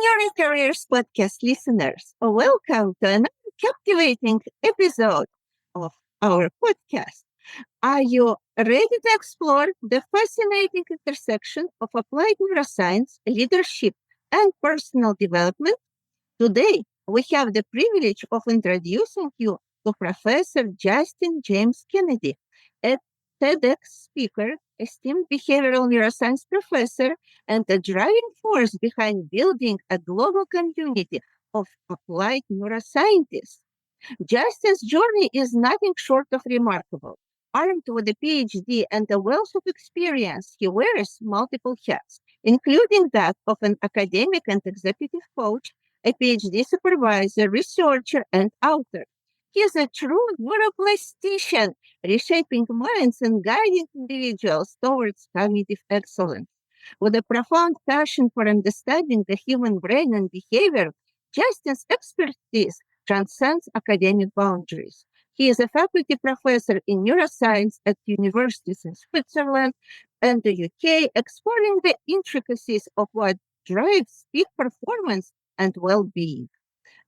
Neurocareers podcast listeners, welcome to another captivating episode of our podcast. Are you ready to explore the fascinating intersection of applied neuroscience, leadership, and personal development? Today, we have the privilege of introducing you to Professor Justin James Kennedy, a TEDx speaker, esteemed behavioral neuroscience professor, and a driving force behind building a global community of applied neuroscientists. Justin's journey is nothing short of remarkable. Armed with a PhD and a wealth of experience, he wears multiple hats, including that of an academic and executive coach, a PhD supervisor, researcher, and author. He is a true neuroplastician, reshaping minds and guiding individuals towards cognitive excellence. With a profound passion for understanding the human brain and behavior, Justin's expertise transcends academic boundaries. He is a faculty professor in neuroscience at universities in Switzerland and the UK, exploring the intricacies of what drives peak performance and well being.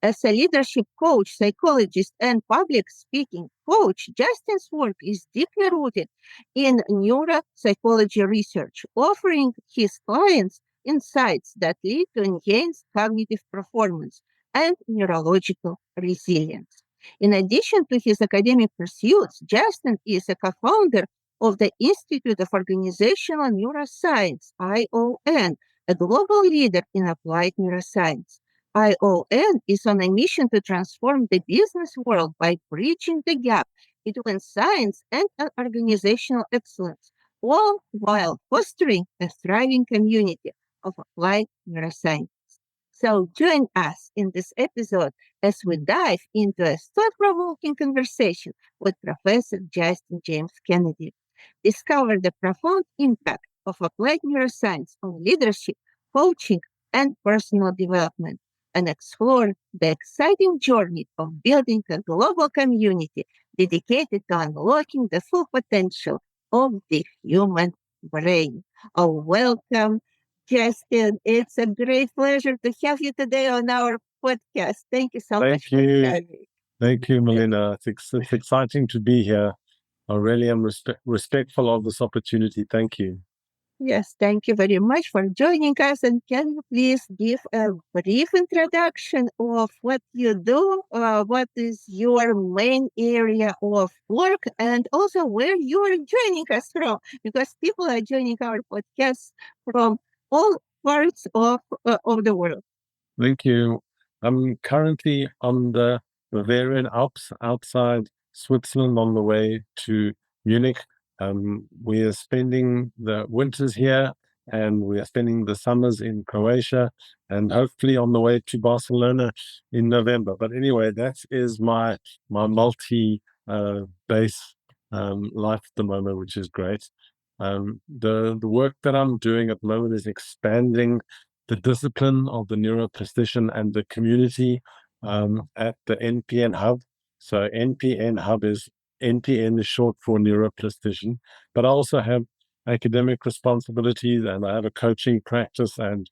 As a leadership coach, psychologist, and public speaking coach, Justin's work is deeply rooted in neuropsychology research, offering his clients insights that lead to enhanced cognitive performance and neurological resilience. In addition to his academic pursuits, Justin is a co founder of the Institute of Organizational Neuroscience, ION, a global leader in applied neuroscience. ION is on a mission to transform the business world by bridging the gap between science and organizational excellence, all while fostering a thriving community of applied neuroscience. So join us in this episode as we dive into a thought-provoking conversation with Professor Justin James Kennedy. Discover the profound impact of applied neuroscience on leadership, coaching, and personal development, and explore the exciting journey of building a global community dedicated to unlocking the full potential of the human brain. Welcome, Justin. It's a great pleasure to have you today on our podcast. Thank you so much for joining. Thank you, Melina. It's exciting to be here. I really am respectful of this opportunity. Thank you. Yes, thank you very much for joining us. And can you please give a brief introduction of what you do, what is your main area of work, and also where you are joining us from? Because people are joining our podcast from all parts of the world. Thank you. I'm currently on the Bavarian Alps outside Switzerland on the way to Munich. We are spending the winters here and we are spending the summers in Croatia and hopefully on the way to Barcelona in November. But anyway, that is my multi base life at the moment, which is great. The work that I'm doing at the moment is expanding the discipline of the neuroplastician and the community at the NPN Hub. So NPN is short for neuroplastician, but I also have academic responsibilities and I have a coaching practice, and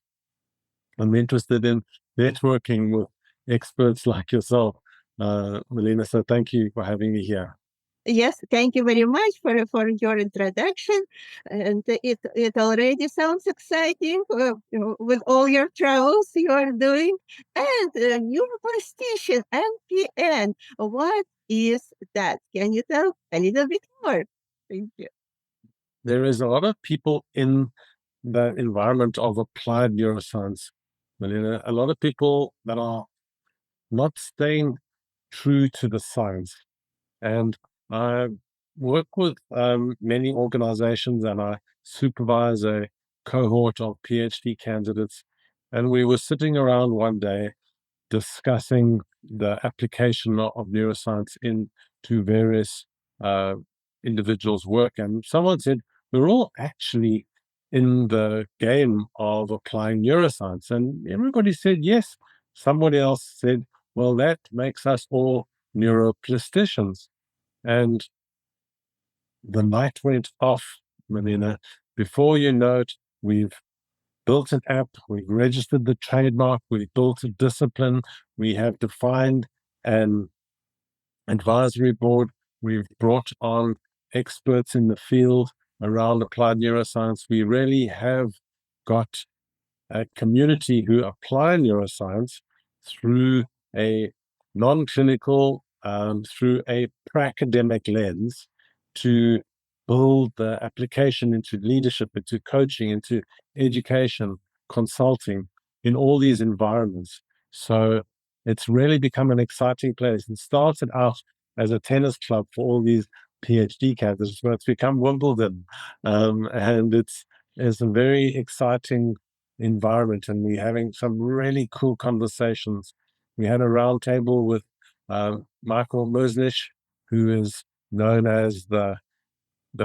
I'm interested in networking with experts like yourself, Melina. So thank you for having me here. Yes, thank you very much for your introduction. And it already sounds exciting with all your travels you are doing. And neuroplastician, NPN, what is that? Can you tell a little bit more? Thank you. There is a lot of people in the environment of applied neuroscience, Melina. A lot of people that are not staying true to the science. And I work with many organizations and I supervise a cohort of PhD candidates. And we were sitting around one day discussing the application of neuroscience into various individuals' work. And someone said, we're all actually in the game of applying neuroscience. And everybody said, yes. Somebody else said, well, that makes us all neuroplasticians. And the light went off, Melina. Before you know it, we've built an app, we've registered the trademark, we've built a discipline, we have defined an advisory board, we've brought on experts in the field around applied neuroscience. We really have got a community who apply neuroscience through a non-clinical, through a academic lens to build the application into leadership, into coaching, into education, consulting in all these environments. So it's really become an exciting place. It started out as a tennis club for all these PhD candidates, but it's become Wimbledon. And it's a very exciting environment, and we're having some really cool conversations. We had a roundtable with Michael Mersnich, who is known as the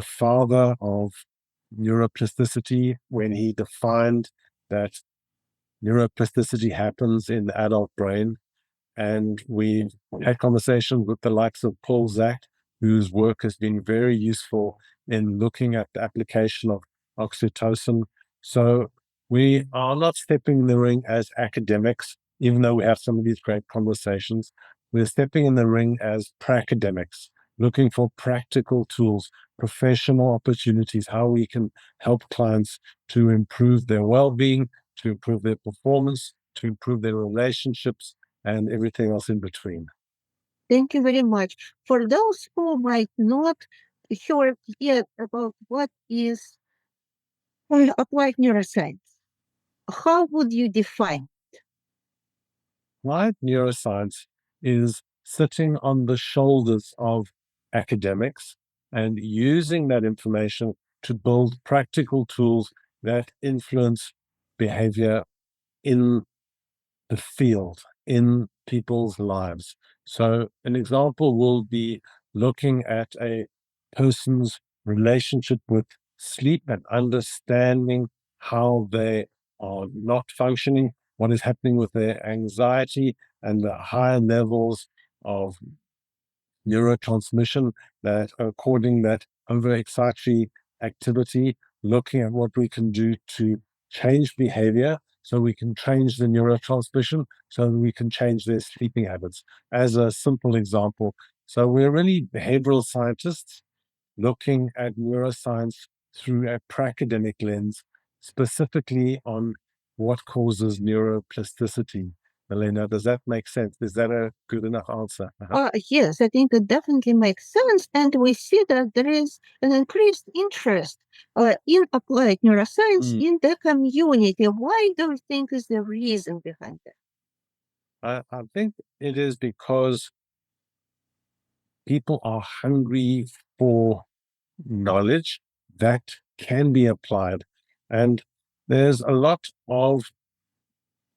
father of neuroplasticity, when he defined that neuroplasticity happens in the adult brain. And we had conversations with the likes of Paul Zak, whose work has been very useful in looking at the application of oxytocin. So we are not stepping in the ring as academics, even though we have some of these great conversations. We're stepping in the ring as pracademics, looking for practical tools, professional opportunities, how we can help clients to improve their well-being, to improve their performance, to improve their relationships, and everything else in between. Thank you very much. For those who might not heard yet about what is applied neuroscience, how would you define? Applied neuroscience is sitting on the shoulders of academics and using that information to build practical tools that influence behavior in the field, in people's lives. So an example will be looking at a person's relationship with sleep and understanding how they are not functioning, what is happening with their anxiety, and the higher levels of neurotransmission that are causing that overexcitatory activity, looking at what we can do to change behavior so we can change the neurotransmission, so that we can change their sleeping habits, as a simple example. So we're really behavioral scientists looking at neuroscience through a academic lens, specifically on what causes neuroplasticity. Melina, does that make sense? Is that a good enough answer? Yes, I think it definitely makes sense. And we see that there is an increased interest in applied neuroscience in the community. Why do you think is the reason behind that? I think it is because people are hungry for knowledge that can be applied. And there's a lot of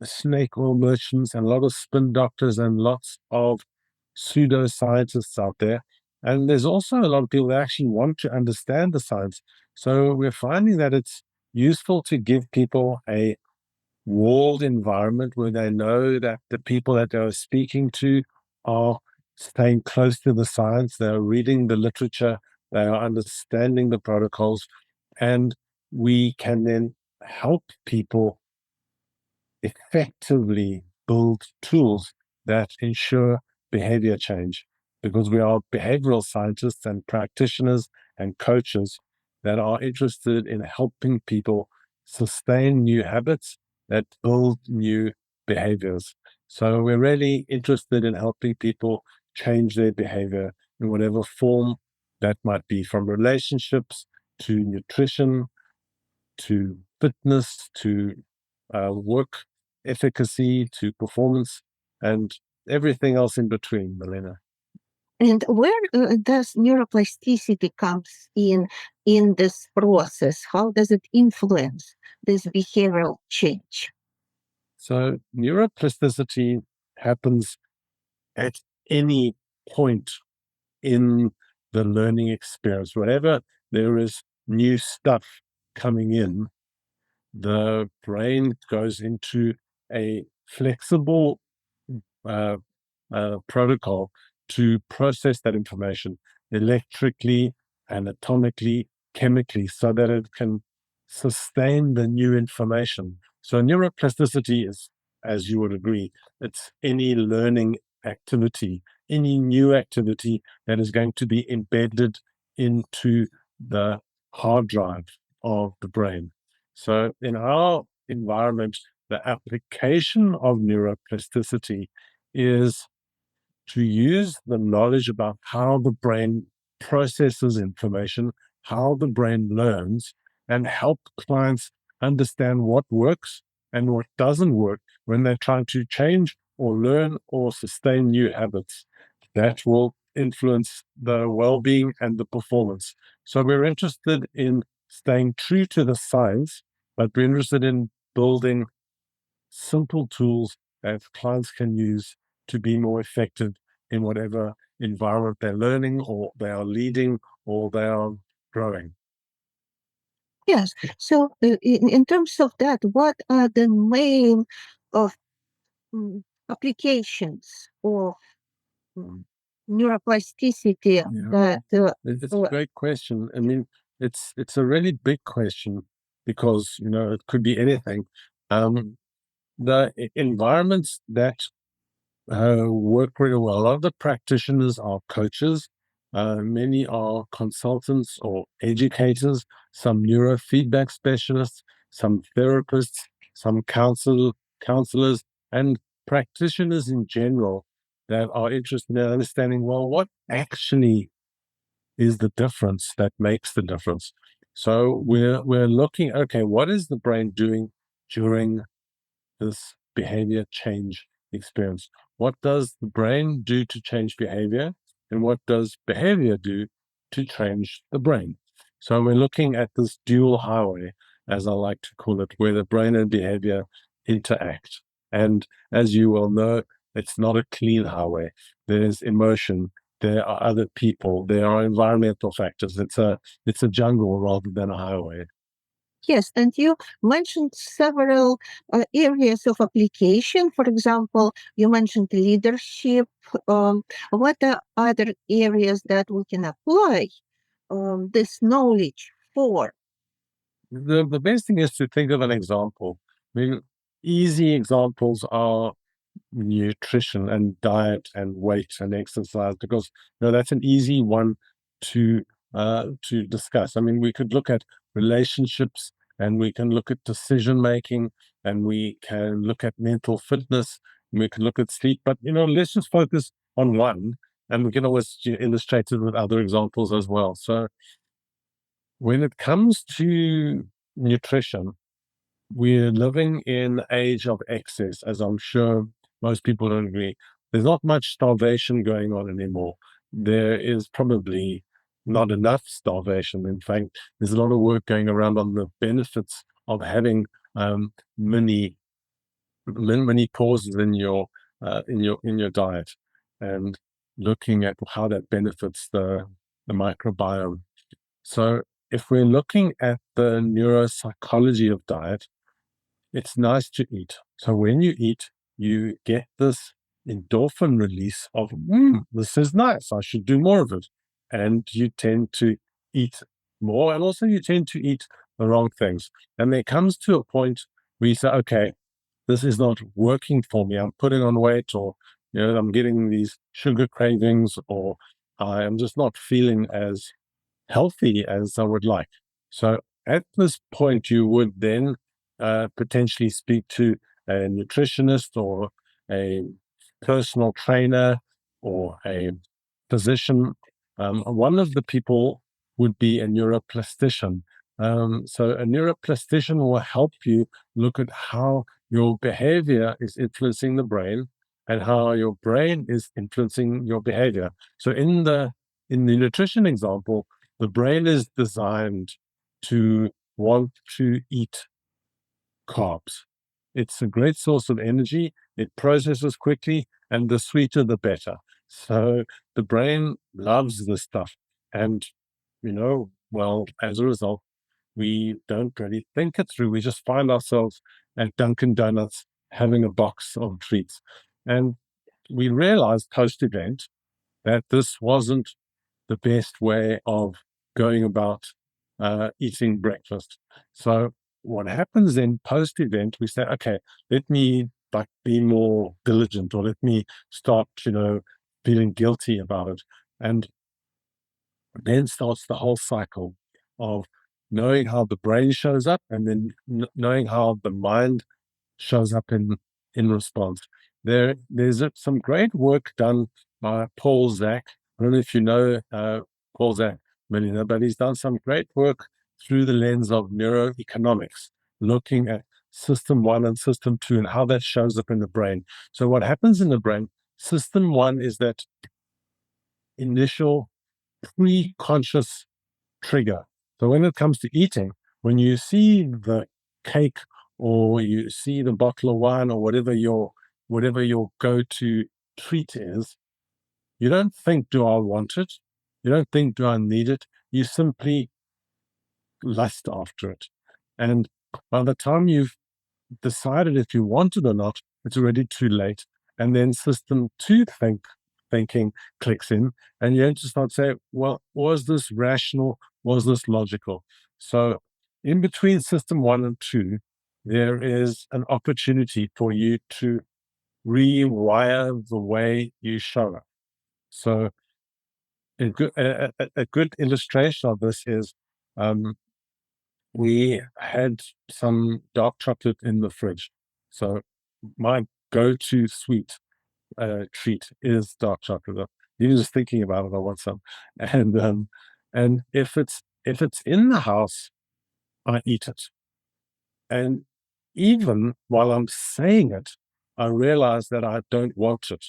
snake oil merchants and a lot of spin doctors and lots of pseudoscientists out there. And there's also a lot of people that actually want to understand the science. So we're finding that it's useful to give people a walled environment where they know that the people that they're speaking to are staying close to the science, they're reading the literature, they are understanding the protocols, and we can then help people effectively build tools that ensure behavior change, because we are behavioral scientists and practitioners and coaches that are interested in helping people sustain new habits that build new behaviors. So we're really interested in helping people change their behavior in whatever form that might be, from relationships to nutrition to fitness to work efficacy to performance and everything else in between, Melina. And where does neuroplasticity comes in this process? How does it influence this behavioral change? So neuroplasticity happens at any point in the learning experience. Whenever there is new stuff coming in, the brain goes into a flexible uh, protocol to process that information electrically, anatomically, chemically, so that it can sustain the new information. So neuroplasticity is, as you would agree, it's any learning activity, any new activity that is going to be embedded into the hard drive of the brain. So in our environment, the application of neuroplasticity is to use the knowledge about how the brain processes information, how the brain learns, and help clients understand what works and what doesn't work when they're trying to change or learn or sustain new habits that will influence the well-being and the performance. So we're interested in staying true to the science, but we're interested in building simple tools that clients can use to be more effective in whatever environment they're learning or they are leading or they are growing. Yes. So, in terms of that, what are the main of applications of mm, neuroplasticity Yeah, that it's a great question. I mean, it's a really big question because it could be anything. The environments that work really well. A lot of the practitioners are coaches. Many are consultants or educators, some neurofeedback specialists, some therapists, some counselors, and practitioners in general that are interested in understanding, well, what actually is the difference that makes the difference? So we're looking, okay, what is the brain doing during this behavior change experience? What does the brain do to change behavior? And what does behavior do to change the brain? So we're looking at this dual highway, as I like to call it, where the brain and behavior interact. And as you well know, it's not a clean highway. There's emotion, there are other people, there are environmental factors. It's a jungle rather than a highway. yes, and you mentioned several areas of application. For example, you mentioned leadership. What are other areas that we can apply this knowledge for? The best thing is to think of an example. I mean, easy examples are nutrition and diet and weight and exercise because that's an easy one to discuss. I mean, we could look at relationships and we can look at decision making and we can look at mental fitness and we can look at sleep. But let's just focus on one, and we can always illustrate it with other examples as well. So when it comes to nutrition, we're living in an age of excess, as I'm sure most people don't agree. There's not much starvation going on anymore. There is probably not enough starvation. In fact, there's a lot of work going around on the benefits of having many pauses in your diet and looking at how that benefits the microbiome. So if we're looking at the neuropsychology of diet, it's nice to eat. So when you eat, you get this endorphin release of, this is nice, I should do more of it. And you tend to eat more, and also you tend to eat the wrong things. And there comes to a point where you say, okay, this is not working for me. I'm putting on weight, or I'm getting these sugar cravings, or I am just not feeling as healthy as I would like. So at this point, you would then potentially speak to a nutritionist or a personal trainer or a physician. One of the people would be a neuroplastician. So a neuroplastician will help you look at how your behavior is influencing the brain and how your brain is influencing your behavior. So in the nutrition example, the brain is designed to want to eat carbs. It's a great source of energy. It processes quickly, and the sweeter, the better. So the brain loves this stuff. And, well, as a result, we don't really think it through. We just find ourselves at Dunkin' Donuts having a box of treats. And we realized post event that this wasn't the best way of going about eating breakfast. So what happens then post-event, we say, okay, let me like be more diligent, or let me start, feeling guilty about it. And then starts the whole cycle of knowing how the brain shows up, and then knowing how the mind shows up in response. There's some great work done by Paul Zak. I don't know if you know Paul Zak, Melina, but he's done some great work through the lens of neuroeconomics, looking at system 1 and system 2 and how that shows up in the brain. So what happens in the brain, system 1 is that initial pre-conscious trigger. So when it comes to eating, when you see the cake or you see the bottle of wine or whatever your go-to treat is, you don't think, do I want it? You don't think, do I need it? You simply lust after it. And by the time you've decided if you want it or not, it's already too late. And then system 2 thinking clicks in, and you have to start saying, well, was this rational? Was this logical? So in between system 1 and 2, there is an opportunity for you to rewire the way you show up. So a good illustration of this is, we had some dark chocolate in the fridge. So my go-to sweet treat is dark chocolate. Even just thinking about it, I want some. And if it's in the house, I eat it. And even while I'm saying it, I realize that I don't want it,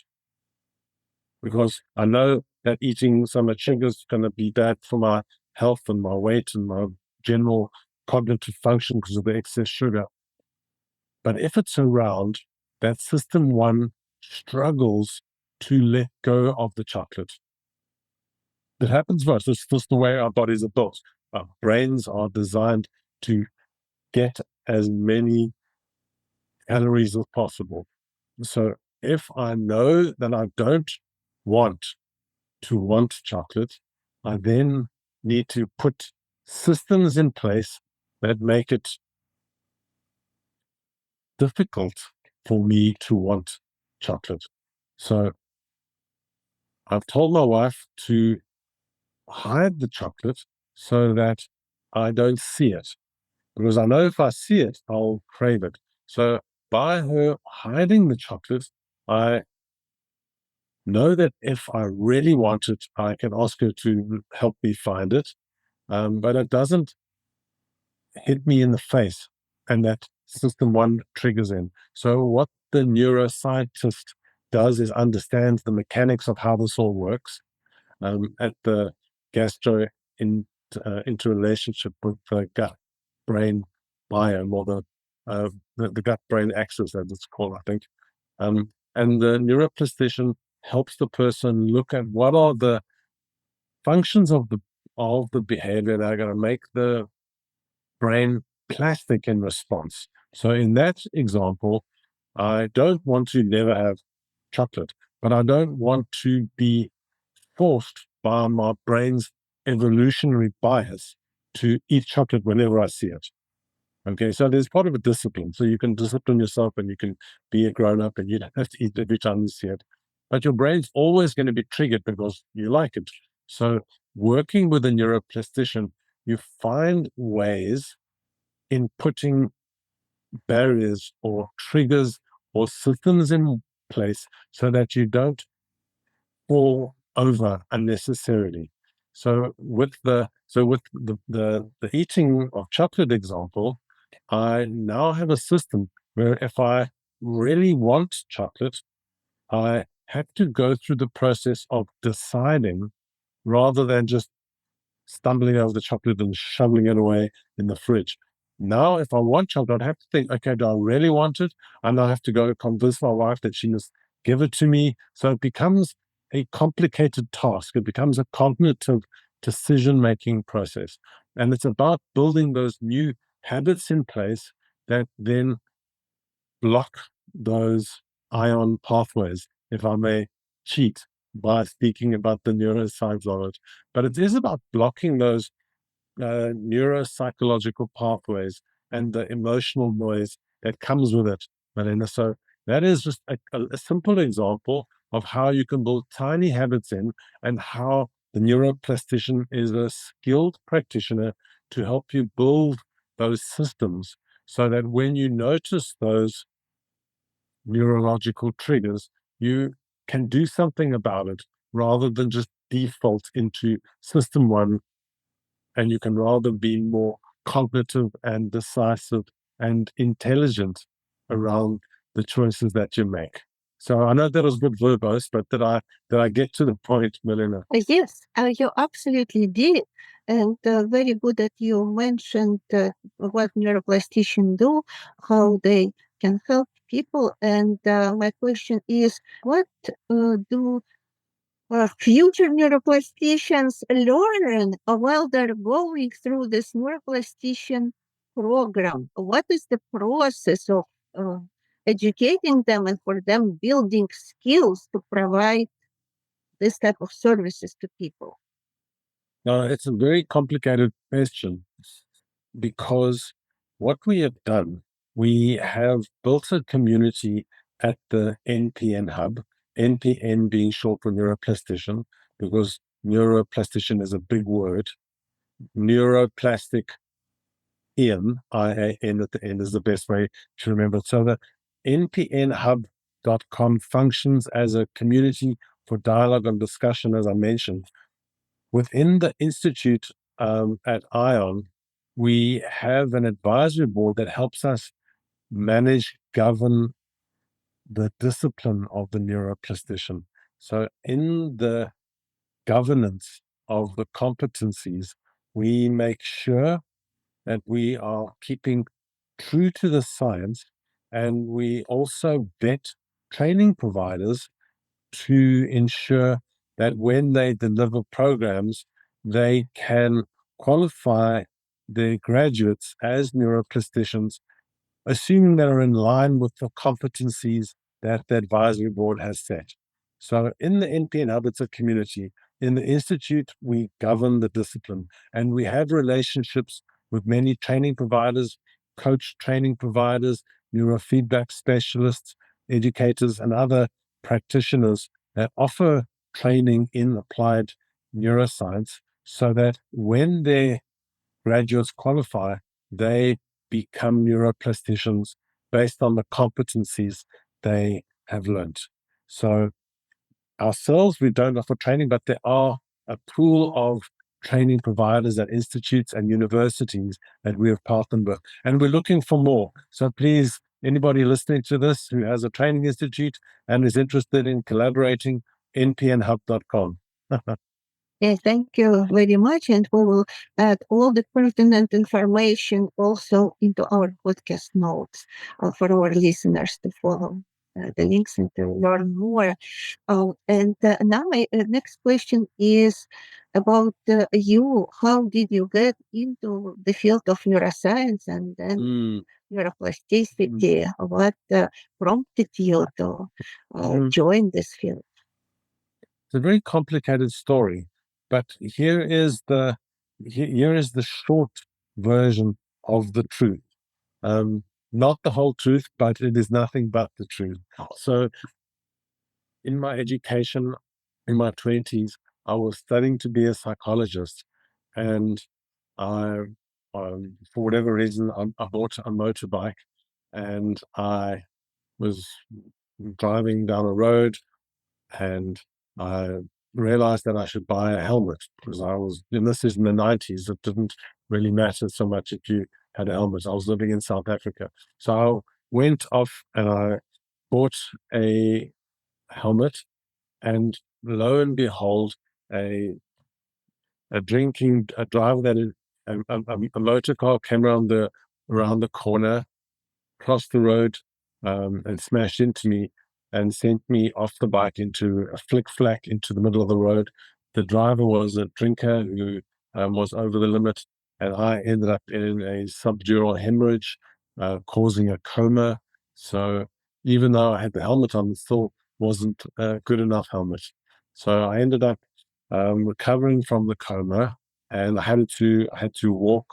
because I know that eating so much sugar is going to be bad for my health and my weight and my general cognitive function because of the excess sugar. But if it's around, that system 1 struggles to let go of the chocolate. That happens for us. It's just the way our bodies are built. Our brains are designed to get as many calories as possible. So if I know that I don't want chocolate, I then need to put systems in place that make it difficult for me to want chocolate. So I've told my wife to hide the chocolate so that I don't see it, because I know if I see it, I'll crave it. So by her hiding the chocolate, I know that if I really want it, I can ask her to help me find it, but it doesn't hit me in the face, and that system 1 triggers in. So what the neuroscientist does is understand the mechanics of how this all works, at the gastro interrelationship with the gut-brain biome, or the gut-brain axis, as it's called, I think. And the neuroplastician helps the person look at what are the functions of the behavior that are going to make the brain plastic in response. So in that example, I don't want to never have chocolate, but I don't want to be forced by my brain's evolutionary bias to eat chocolate whenever I see it. Okay, so there's part of a discipline. So you can discipline yourself and you can be a grown up and you don't have to eat every time you see it. But your brain's always going to be triggered because you like it. So working with a neuroplastician, you find ways in putting barriers or triggers or systems in place so that you don't fall over unnecessarily. So with the eating of chocolate example, I now have a system where if I really want chocolate, I have to go through the process of deciding, rather than just stumbling over the chocolate and shoveling it away in the fridge. Now, if I want chocolate, I have to think, okay, do I really want it? And I have to go convince my wife that she must give it to me. So it becomes a complicated task. It becomes a cognitive decision-making process. And it's about building those new habits in place that then block those ion pathways, if I may cheat by speaking about the neuroscience of it. But it is about blocking those neuropsychological pathways and the emotional noise that comes with it, Melina. So that is just a simple example of how you can build tiny habits in, and how the neuroplastician is a skilled practitioner to help you build those systems, so that when you notice those neurological triggers, you can do something about it rather than just default into system one, and you can rather be more cognitive and decisive and intelligent around the choices that you make. So I know that was a bit verbose, but did I get to the point, Melina? Yes, you absolutely did. And very good that you mentioned what neuroplasticians do, how they can help people. And my question is, what do future neuroplasticians learn while they're going through this neuroplastician program? What is the process of uh, educating them and for them building skills to provide this type of services to people? Now, it's a very complicated question, because what we have done, we have built a community at the NPN Hub, NPN being short for neuroplastician, because neuroplastician is a big word. Neuroplastic IAN at the end is the best way to remember it. So the npnhub.com functions as a community for dialogue and discussion, as I mentioned. Within the institute at ION, we have an advisory board that helps us manage, govern the discipline of the neuroplastician. So in the governance of the competencies, we make sure that we are keeping true to the science, and we also vet training providers to ensure that when they deliver programs, they can qualify their graduates as neuroplasticians, assuming they're in line with the competencies that the advisory board has set. So in the NPN Hub, it's a community. In the Institute, we govern the discipline, and we have relationships with many training providers, coach training providers, neurofeedback specialists, educators, and other practitioners that offer training in applied neuroscience, so that when their graduates qualify, they become neuroplasticians based on the competencies they have learned. So ourselves, we don't offer training, but there are a pool of training providers at institutes and universities that we have partnered with, and we're looking for more. So please, anybody listening to this who has a training institute and is interested in collaborating, npnhub.com. Yes, thank you very much. And we will add all the pertinent information also into our podcast notes for our listeners to follow the links and to learn more. And now my next question is about you. How did you get into the field of neuroscience and then Mm. neuroplasticity? What prompted you to join this field? It's a very complicated story, but here is the short version of the truth. Not the whole truth, but it is nothing but the truth. So, in my education, in my 20s, I was studying to be a psychologist, and I, for whatever reason, I bought a motorbike, and I was driving down a road, and I realized that I should buy a helmet, because and this is in the 90s, it didn't really matter so much if you had a helmet. I was living in South Africa. So I went off and I bought a helmet, and lo and behold, a a driver a motor car came around the corner, crossed the road, and smashed into me and sent me off the bike into a flick flack into the middle of the road. The driver was a drinker who was over the limit, and I ended up in a subdural hemorrhage, causing a coma. So even though I had the helmet on, it still wasn't a good enough helmet. So I ended up recovering from the coma, and I had to walk,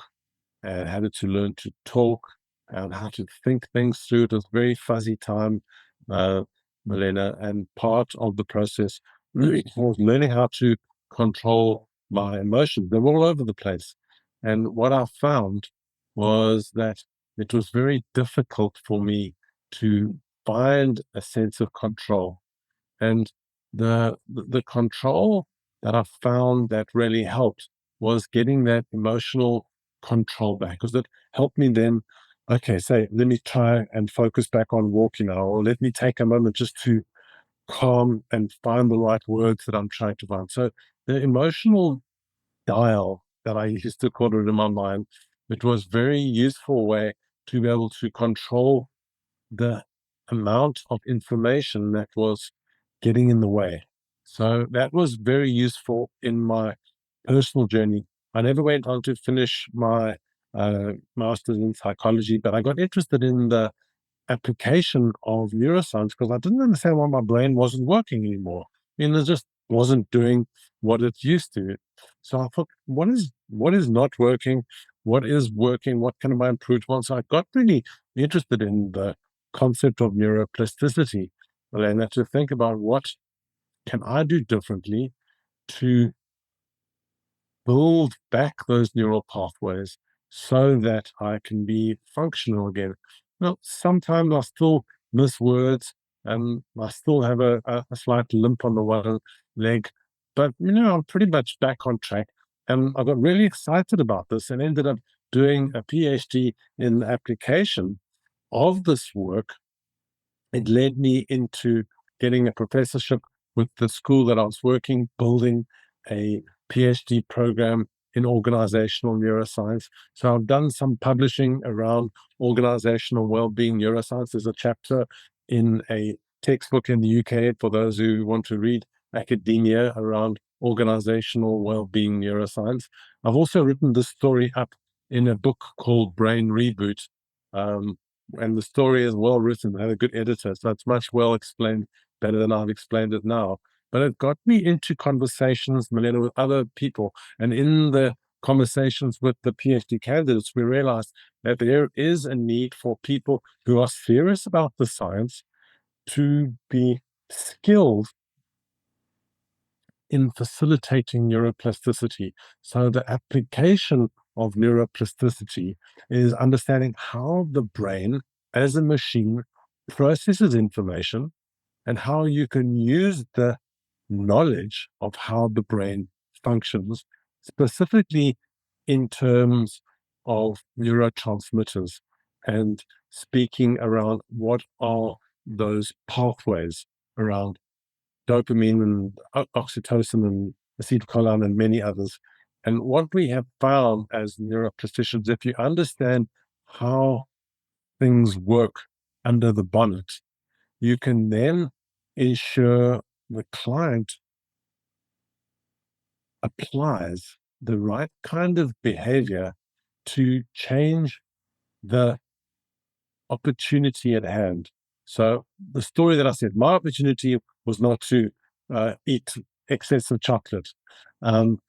and had to learn to talk and how to think things through. It was very fuzzy time, uh, Milena, and part of the process really was learning how to control my emotions. They were all over the place. And what I found was that it was very difficult for me to find a sense of control. And the control that I found that really helped was getting that emotional control back, because it helped me then, okay, say, let me try and focus back on walking now, or let me take a moment just to calm and find the right words that I'm trying to find. So the emotional dial that I used to call it in my mind, it was very useful way to be able to control the amount of information that was getting in the way. So that was very useful in my personal journey. I never went on to finish my master's in psychology, but I got interested in the application of neuroscience because I didn't understand why my brain wasn't working anymore. I mean, it just wasn't doing what it used to. So I thought, what is not working? What is working? What can I improve on? So I got really interested in the concept of neuroplasticity, and to think about what can I do differently to build back those neural pathways so that I can be functional again. Now, sometimes I still miss words and I still have a slight limp on the one leg, but I'm pretty much back on track. And I got really excited about this and ended up doing a PhD in the application of this work. It led me into getting a professorship with the school that I was working, building a PhD program in organizational neuroscience. So I've done some publishing around organizational well-being neuroscience. There's a chapter in a textbook in the UK for those who want to read academia around organizational well-being neuroscience. I've also written this story up in a book called Brain Reboot. Um, and the story is well written. I had a good editor, so it's much well explained, better than I've explained it now. But it got me into conversations, Milena, with other people. And in the conversations with the PhD candidates, we realized that there is a need for people who are serious about the science to be skilled in facilitating neuroplasticity. So the application of neuroplasticity is understanding how the brain as a machine processes information and how you can use the knowledge of how the brain functions, specifically in terms of neurotransmitters and speaking around what are those pathways around dopamine and oxytocin and acetylcholine and many others. And what we have found as neuroplasticians, if you understand how things work under the bonnet, you can then ensure the client applies the right kind of behavior to change the opportunity at hand. So the story that I said, my opportunity was not to eat excessive chocolate, and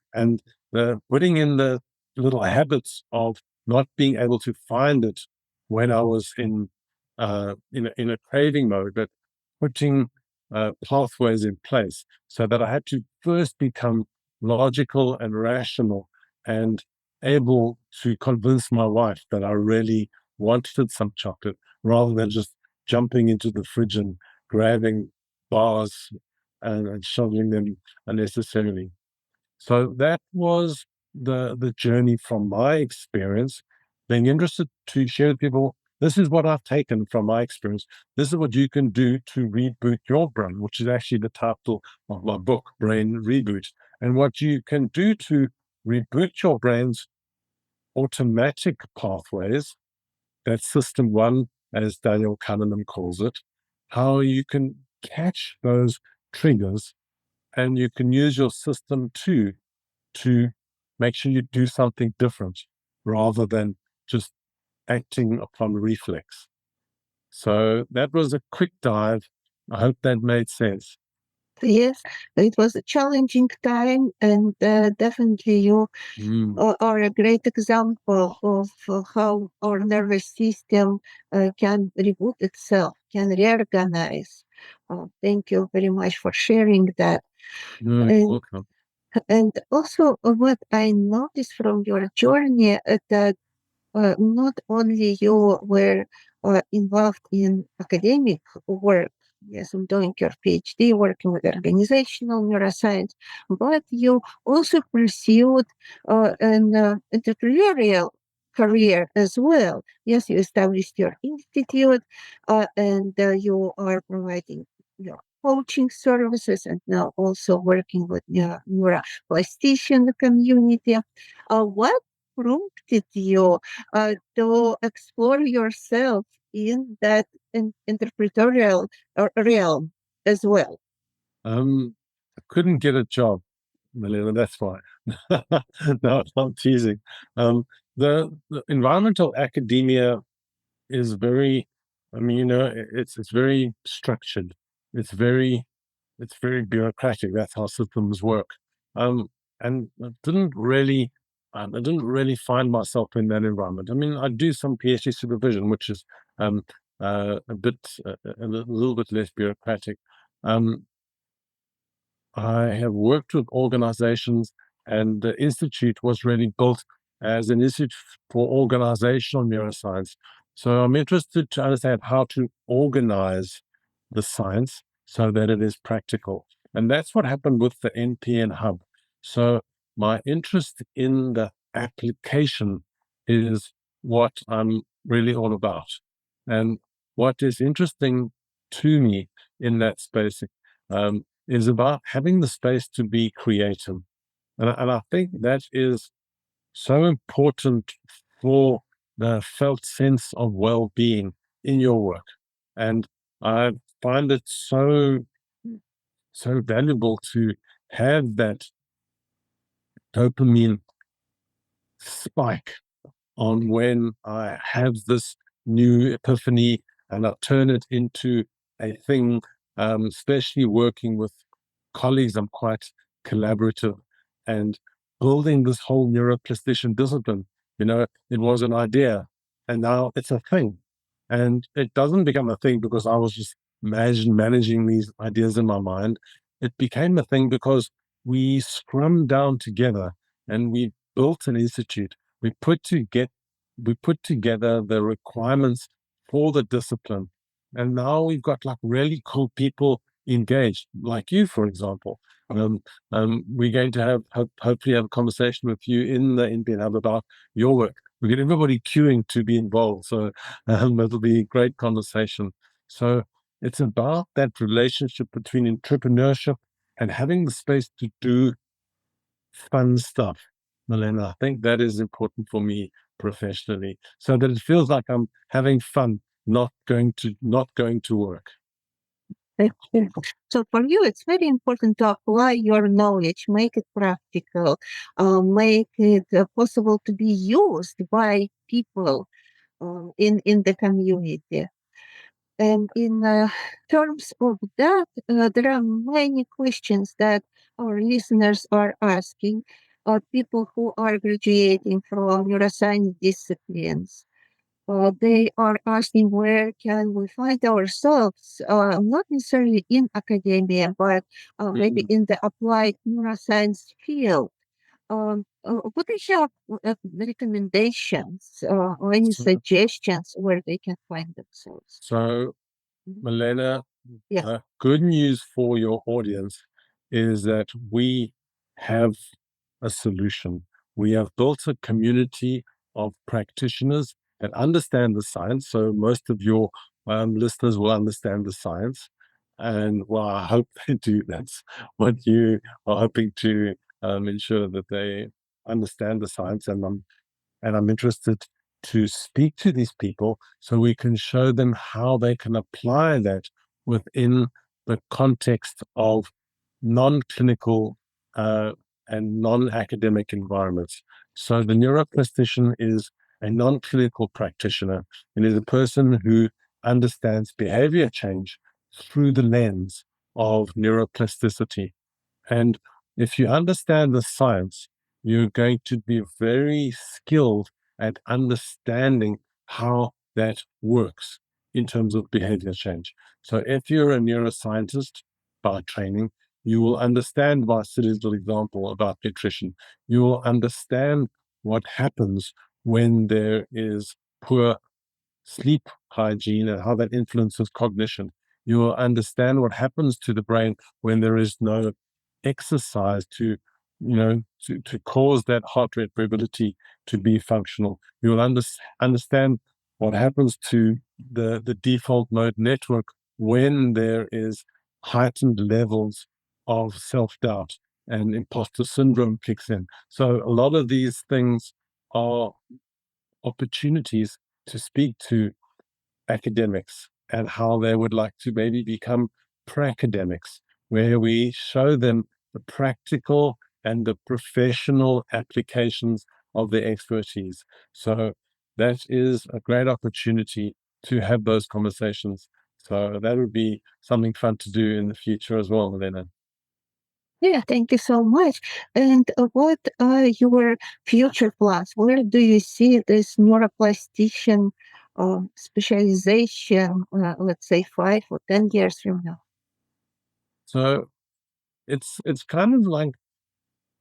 the putting in the little habits of not being able to find it when I was in a craving mode, but putting pathways in place so that I had to first become logical and rational and able to convince my wife that I really wanted some chocolate rather than just jumping into the fridge and grabbing bars and shoveling them unnecessarily. So that was the journey from my experience. Being interested to share with people, this is what I've taken from my experience. This is what you can do to reboot your brain, which is actually the title of my book, Brain Reboot. And what you can do to reboot your brain's automatic pathways, that's system one, as Daniel Kahneman calls it, how you can catch those triggers and you can use your system two to make sure you do something different rather than just acting upon reflex. So that was a quick dive. I hope that made sense. Yes, it was a challenging time, and definitely you are a great example of how our nervous system can reboot itself, can reorganize. Thank you very much for sharing that. You're And, welcome. and also, what I noticed from your journey that not only you were involved in academic work, yes, in doing your PhD, working with organizational neuroscience, but you also pursued an entrepreneurial career as well. Yes, you established your institute and you are providing your coaching services and now also working with the neuroplastician community. What prompted you to explore yourself in that interpretorial realm as well? I couldn't get a job, Melina, that's why. No, I'm teasing. The environmental academia is very, I mean, it's very structured. It's very it's very bureaucratic. That's how systems work. Um, and I didn't really find myself in that environment. I mean, I do some PhD supervision, which is um, a little bit less bureaucratic. Um, I have worked with organizations, and the institute was really built as an institute for organizational neuroscience. So I'm interested to understand how to organize the science so that it is practical. And that's what happened with the NPN Hub. So my interest in the application is what I'm really all about. And what is interesting to me in that space, is about having the space to be creative. And I think that is so important for the felt sense of well-being in your work. And I find it so valuable to have that dopamine spike on when I have this new epiphany and I turn it into a thing, especially working with colleagues. I'm quite collaborative and building this whole neuroplastician discipline. It was an idea and now it's a thing. And it doesn't become a thing because I was just managing these ideas in my mind. It became a thing because we scrummed down together and we built an institute. We put to get we put together the requirements for the discipline. And now we've got like really cool people engaged, like you, for example. We're going to hopefully have a conversation with you in the NPN Hub about your work. We get everybody queuing to be involved. So it'll be a great conversation. So it's about that relationship between entrepreneurship and having the space to do fun stuff, Milena. I think that is important for me professionally, so that it feels like I'm having fun, not going to work. So for you, it's very important to apply your knowledge, make it practical, make it possible to be used by people in the community. And in terms of that, there are many questions that our listeners are asking, people who are graduating from neuroscience disciplines. They are asking where can we find ourselves, not necessarily in academia, but maybe in the applied neuroscience field. Would you have recommendations or any So, suggestions where they can find themselves? so Mhm. Milena, Yeah. good news for your audience is that we have a solution. We have built a community of practitioners that understand the science. So most of your listeners will understand the science. And well, I hope they do. That's what you are hoping to ensure, that they understand the science. And I'm interested to speak to these people so we can show them how they can apply that within the context of non-clinical uh, and non-academic environments. So the neuroplastician is a non-clinical practitioner and is a person who understands behavior change through the lens of neuroplasticity. And if you understand the science, you're going to be very skilled at understanding how that works in terms of behavior change. So if you're a neuroscientist by training, you will understand my silly little example about nutrition. You will understand what happens when there is poor sleep hygiene and how that influences cognition. You will understand what happens to the brain when there is no exercise to cause that heart rate variability to be functional. You will understand what happens to the default mode network when there is heightened levels of self-doubt and imposter syndrome kicks in. So a lot of these things are opportunities to speak to academics and how they would like to maybe become pre-academics, where we show them the practical and the professional applications of their expertise. So that is a great opportunity to have those conversations. So that would be something fun to do in the future as well, Elena. Yeah, thank you so much. And what are your future plans? Where do you see this neuroplastician specialization, let's say 5 or 10 years from now? So it's kind of like,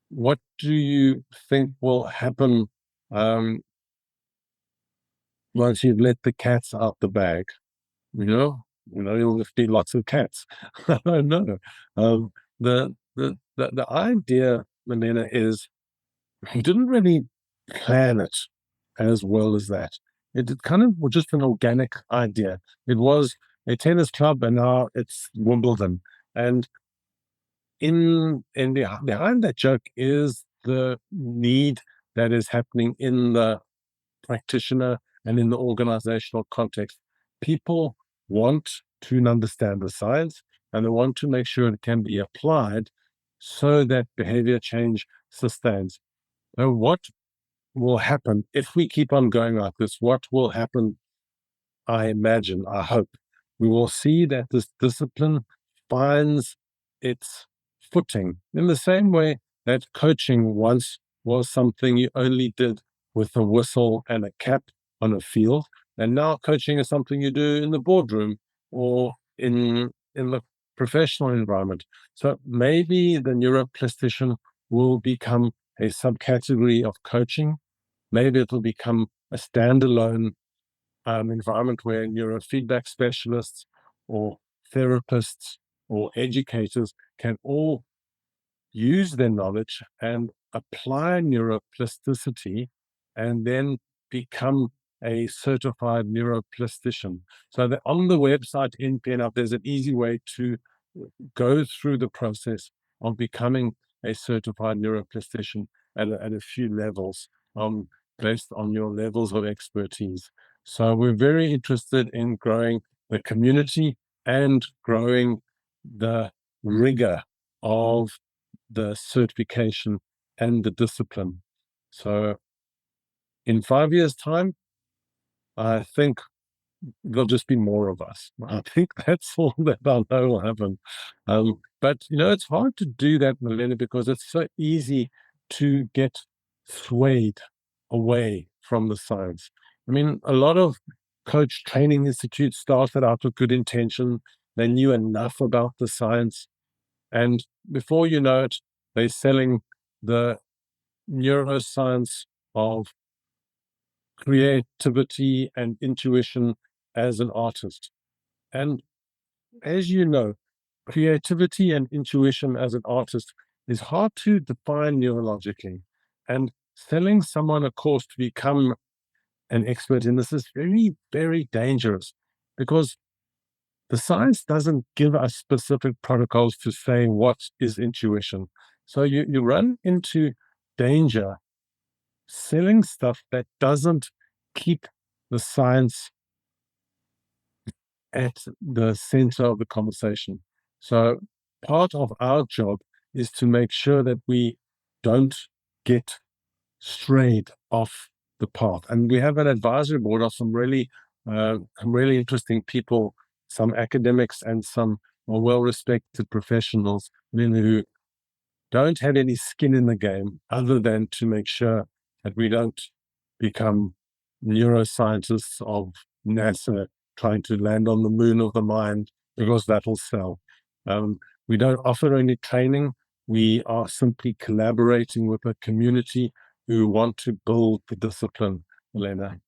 what do you think will happen um, once you've let the cats out the bag? You'll just be lots of cats. I don't know. Um, the idea, Manena, is he didn't really plan it as well as that. It kind of was just an organic idea. It was a tennis club, and now it's Wimbledon. And behind that joke is the need that is happening in the practitioner and in the organizational context. People want to understand the science, and they want to make sure it can be applied so that behavior change sustains. Now, what will happen if we keep on going like this? What will happen? I imagine, I hope, we will see that this discipline finds its footing in the same way that coaching once was something you only did with a whistle and a cap on a field. And now coaching is something you do in the boardroom or in the professional environment. So maybe the neuroplastician will become a subcategory of coaching. Maybe it will become a standalone environment where neurofeedback specialists or therapists or educators can all use their knowledge and apply neuroplasticity and then become a certified neuroplastician. So that on the website in PNUP, there's an easy way to go through the process of becoming a certified neuroplastician at a few levels based on your levels of expertise. So we're very interested in growing the community and growing the rigor of the certification and the discipline. So in 5 years' time, I think there'll just be more of us. I think that's all that I know will happen. But it's hard to do that, Melina, because it's so easy to get swayed away from the science. I mean, a lot of coach training institutes started out with good intention. They knew enough about the science, and before you know it, they're selling the neuroscience of creativity and intuition as an artist. And as you know, creativity and intuition as an artist is hard to define neurologically. And selling someone a course to become an expert in this is very, very dangerous, because the science doesn't give us specific protocols to say what is intuition. So you run into danger selling stuff that doesn't keep the science at the center of the conversation. So part of our job is to make sure that we don't get strayed off the path. And we have an advisory board of some really interesting people, some academics and some are well-respected professionals, who don't have any skin in the game other than to make sure that we don't become neuroscientists of NASA trying to land on the moon of the mind, because that'll sell. We don't offer any training. We are simply collaborating with a community who want to build the discipline, Elena.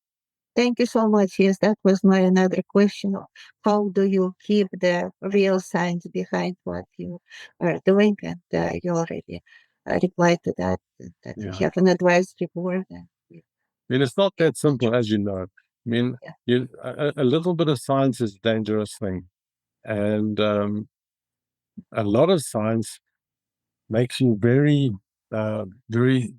Thank you so much. Yes, that was my another question. How do you keep the real science behind what you are doing? And you already replied to that, that you Yeah. have an advisory board. And I mean, it's not that simple, as you know. I mean, yeah. a little bit of science is a dangerous thing. And a lot of science makes you very, very,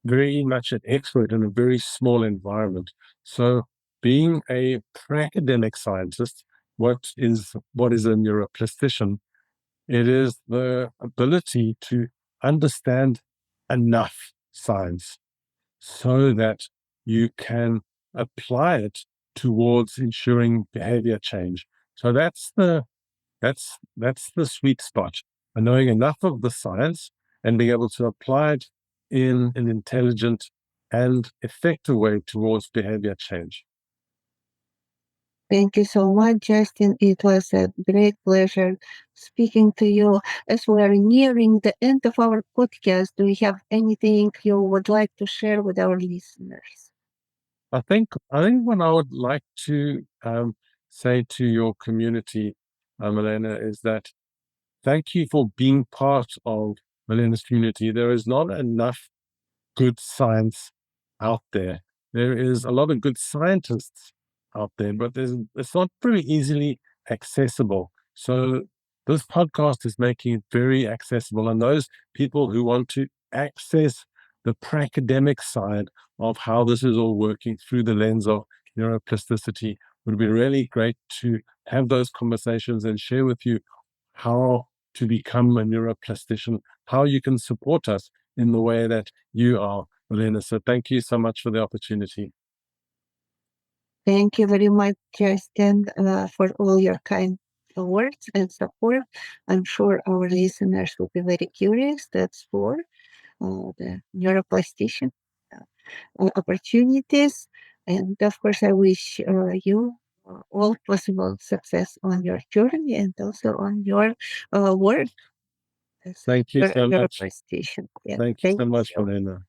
very much an expert in a very small environment. So being a academic scientist, what is a neuroplastician? It is the ability to understand enough science so that you can apply it towards ensuring behavior change. So that's the sweet spot, and knowing enough of the science and being able to apply it in an intelligent and effective way towards behavior change. Thank you so much, Justin. It was a great pleasure speaking to you. As we are nearing the end of our podcast, do you have anything you would like to share with our listeners? I think what I would like to say to your community, Milena, is that thank you for being part of Milena's community. There is not enough good science out there. There is a lot of good scientists out there, but it's not very easily accessible. So this podcast is making it very accessible. And those people who want to access the academic side of how this is all working through the lens of neuroplasticity would be really great to have those conversations and share with you how to become a neuroplastician, how you can support us in the way that you are, Milena. So thank you so much for the opportunity. Thank you very much, Justin, for all your kind words and support. I'm sure our listeners will be very curious to explore the neuroplastician opportunities. And of course, I wish you all possible success on your journey and also on your work as Thank you a so much. neuroplastician. Yeah, Thank you thank so much, you. Milena.